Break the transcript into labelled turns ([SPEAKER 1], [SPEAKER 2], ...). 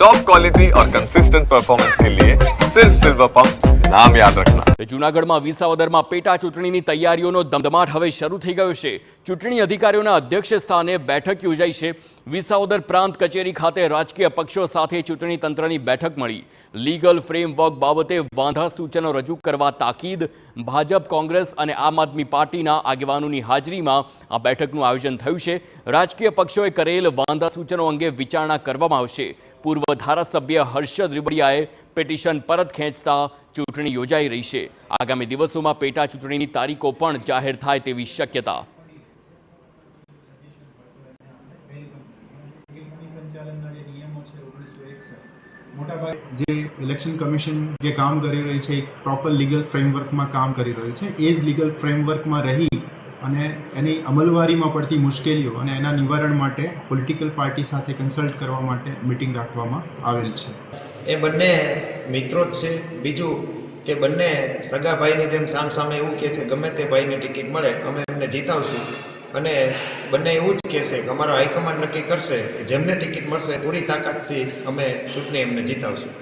[SPEAKER 1] Top quality और consistent performance के लिए सिर्फ सिल्वर पंप नाम याद रखना।
[SPEAKER 2] જૂનાગઢમાં વિસાવદરમાં પેટા ચૂંટણીની તૈયારીઓનો ધમધમાટ હવે શરૂ થઈ ગયો છે। ચૂંટણી અધિકારીઓના અધ્યક્ષ સ્થાને બેઠક યોજાઈ છે। વિસાવદર પ્રાંત કચેરી ખાતે રાજકીય પક્ષો સાથે ચૂંટણી તંત્રની બેઠક મળી। લીગલ ફ્રેમવર્ક બાબતે વાંધા સૂચનો રજૂ કરવા તાકીદ। ભાજપ, કોંગ્રેસ અને આમ આદમી પાર્ટીના આગેવાનોની હાજરીમાં આ બેઠકનું આયોજન થયું છે। રાજકીય પક્ષોએ કરેલ વાંધા સૂચનો અંગે વિચારણા કરવામાં આવશે। પૂર્વ ધારાસભ્ય હર્ષદ રીબડિયાએ પિટિશન પરત ખેંચતા ચૂંટણી યોજાઈ રહી છે। આગામી દિવસોમાં પેટા ચૂંટણીની તારીખો પણ જાહેર થાય તેવી શક્યતા।
[SPEAKER 3] જે ઇલેક્શન કમિશન જે કામ કરી રહી છે એક પ્રોપર લીગલ ફ્રેમવર્કમાં કામ કરી રહ્યું છે। એ જ લીગલ ફ્રેમવર્કમાં રહી અને એની અમલવારીમાં પડતી મુશ્કેલીઓ અને એના નિવારણ માટે પોલિટિકલ પાર્ટી સાથે કન્સલ્ટ કરવા માટે મિટિંગ રાખવામાં આવેલ છે।
[SPEAKER 4] એ બંને મિત્રો જ છે। બીજું કે બંને સગા ભાઈની જેમ સામસામે એવું કહે છે ગમે તે ભાઈને ટિકિટ મળે અમે એમને જીતાવશું, અને બંને એવું જ કહેશે કે અમારો હાઈકમાન્ડ નક્કી કરશે કે જેમને ટિકિટ મળશે પૂરી તાકાતથી અમે ચૂંટણી એમને જીતાવશું।